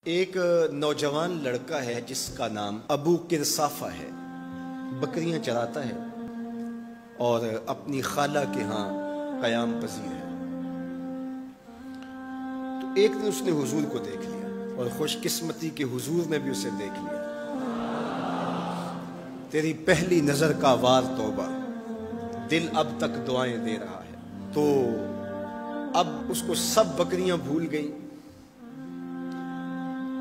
ایک نوجوان لڑکا ہے جس کا نام ابو قرصافہ ہے، بکریاں چراتا ہے اور اپنی خالہ کے ہاں قیام پذیر ہے۔ تو ایک دن اس نے حضور کو دیکھ لیا اور خوش قسمتی کے حضور نے بھی اسے دیکھ لیا۔ تیری پہلی نظر کا وار توبہ، دل اب تک دعائیں دے رہا ہے۔ تو اب اس کو سب بکریاں بھول گئیں،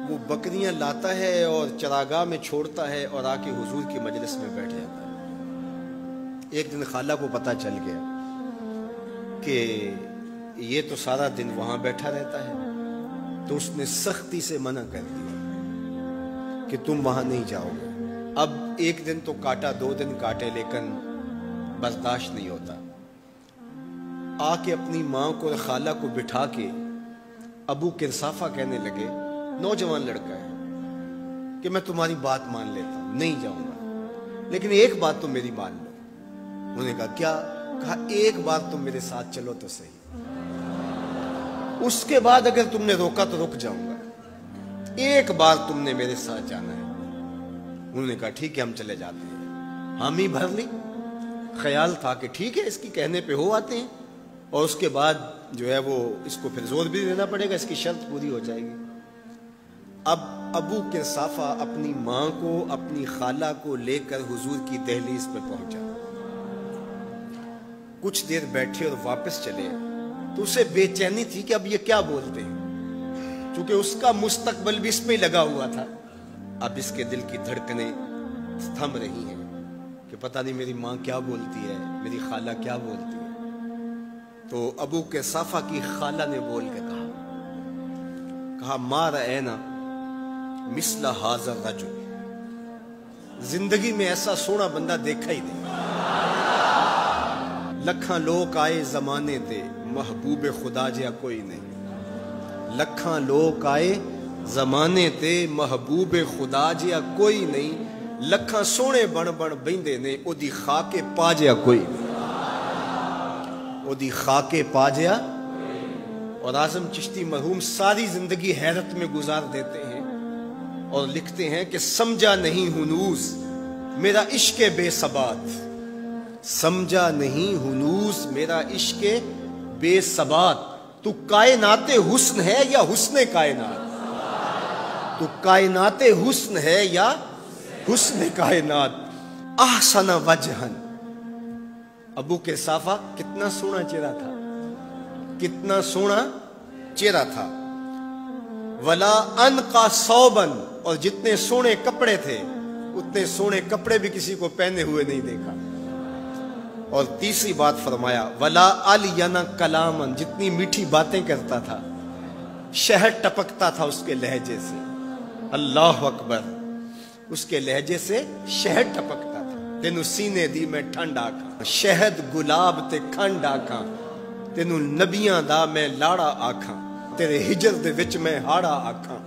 وہ بکریاں لاتا ہے اور چراگاہ میں چھوڑتا ہے اور آ کے حضور کی مجلس میں بیٹھ جاتا ہے۔ ایک دن خالہ کو پتہ چل گیا کہ یہ تو سارا دن وہاں بیٹھا رہتا ہے، تو اس نے سختی سے منع کر دیا کہ تم وہاں نہیں جاؤ گے۔ اب ایک دن تو کاٹا، 2 دن کاٹے، لیکن برداشت نہیں ہوتا۔ آ کے اپنی ماں کو اور خالہ کو بٹھا کے ابو قرصافہ کہنے لگے، نوجوان لڑکا ہے، کہ میں تمہاری بات مان لیتا ہوں، نہیں جاؤں گا، لیکن ایک بات تم میری مان لو۔ انہوں نے کہا کیا؟ کہا ایک بار تم میرے ساتھ چلو تو صحیح، اس کے بعد اگر تم نے روکا تو رک جاؤں گا، ایک بار تم نے میرے ساتھ جانا ہے۔ انہوں نے کہا ٹھیک ہے، ہم چلے جاتے ہیں۔ حامی بھر لی، خیال تھا کہ ٹھیک ہے، اس کی کہنے پہ ہو آتے ہیں، اور اس کے بعد جو ہے وہ اس کو پھر زور بھی دینا پڑے گا، اس کی شرط پوری ہو جائے گی۔ اب ابو قرصافہ اپنی ماں کو، اپنی خالہ کو لے کر حضور کی دہلیز پہ پہنچا۔ کچھ دیر بیٹھے اور واپس چلے تو اسے بے چینی تھی کہ اب یہ کیا بولتے ہیں، چونکہ اس کا مستقبل بھی اس پہ لگا ہوا تھا۔ اب اس کے دل کی دھڑکنیں تھم رہی ہیں کہ پتہ نہیں میری ماں کیا بولتی ہے، میری خالہ کیا بولتی ہے۔ تو ابو قرصافہ کی خالہ نے بول کے کہا ما رأینا مثل ھذا الرجل، زندگی میں ایسا سونا بندہ دیکھا ہی نہیں۔ لکھاں لوگ آئے زمانے تے، محبوب خدا جیا کوئی نہیں۔ لکھاں لوگ آئے زمانے تے، محبوب خدا جیا کوئی نہیں۔ لکھاں سونے بن بن بیندے نے، او دی خاک پا جیا کوئی نہیں، او دی خاک پا جیا۔ اور اعظم چشتی مرحوم ساری زندگی حیرت میں گزار دیتے ہیں اور لکھتے ہیں کہ سمجھا نہیں ہنوز میرا عشق بے ثبات، سمجھا نہیں ہنوز میرا عشق بے ثبات۔ تو کائنات حسن ہے یا حسن کائنات؟ تو کائنات حسن ہے یا حسن کائنات؟ احسن وجہن، ابو قرصافہ کتنا سونا چہرہ تھا، کتنا سونا چہرہ تھا۔ ولا انقا ثوبن، اور جتنے سونے کپڑے تھے اتنے سونے کپڑے بھی کسی کو پہنے ہوئے نہیں دیکھا۔ اور تیسری بات فرمایا ولا الین کلامن، جتنی میٹھی باتیں کرتا تھا، شہد ٹپکتا تھا اس کے لہجے سے۔ اللہ اکبر، اس کے لہجے سے شہد ٹپکتا تھا۔ تینو سینے دی میں ٹھنڈ آکھاں، شہد گلاب تے کھنڈ آکھاں، تینو نبیاں دا میں لاڑا آکھاں، تیرے ہجر دے وچ میں ہاڑا آکھاں۔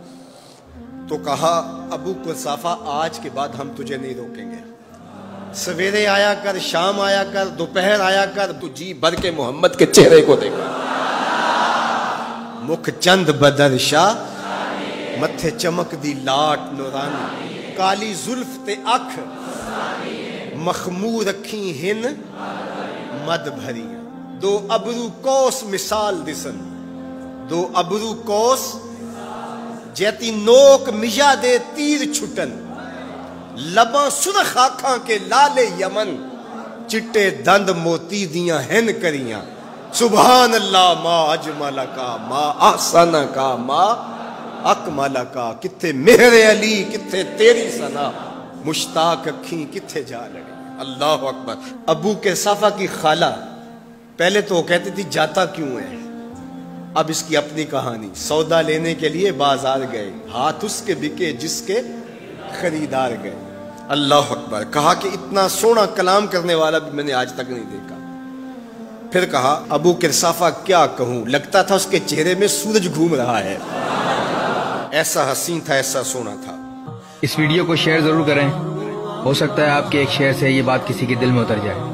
تو کہا ابو قرصافہ آج کے بعد ہم تجھے نہیں روکیں گے، سویرے آیا کر، شام آیا کر، دوپہر آیا کر، تو جی بھر کے محمد کے چہرے کو دیکھا۔ مکھ چند بدر شاہ، متھے چمک دی لاٹ نورانی، کالی زلف تے اکھ، مخمور رکھی ہن مد بھریاں، دو ابرو کوس مثال دسن، دو ابرو کوس جیتی نوک مجا دے تیر چھٹن، لباں سرخ آنکھاں کے لال یمن، چٹے دند موتی دیاں ہن کریاں۔ سبحان اللہ ما اجمل کا، ما احسن کا، ما اکمل کا۔ کتھے مہر علی، کتھے تیری ثنا، مشتاق اکھیں کتھے جا لڑی۔ اللہ اکبر۔ ابو قرصافہ کی خالہ پہلے تو وہ کہتی تھی جاتا کیوں ہے، اب اس کی اپنی کہانی۔ سودا لینے کے لیے بازار گئے، ہاتھ اس کے بکے جس کے خریدار گئے۔ اللہ اکبر۔ کہا کہ اتنا سونا کلام کرنے والا بھی میں نے آج تک نہیں دیکھا۔ پھر کہا ابو قرصافہ کیا کہوں، لگتا تھا اس کے چہرے میں سورج گھوم رہا ہے، ایسا حسین تھا، ایسا سونا تھا۔ اس ویڈیو کو شیئر ضرور کریں، ہو سکتا ہے آپ کے ایک شیئر سے یہ بات کسی کے دل میں اتر جائے۔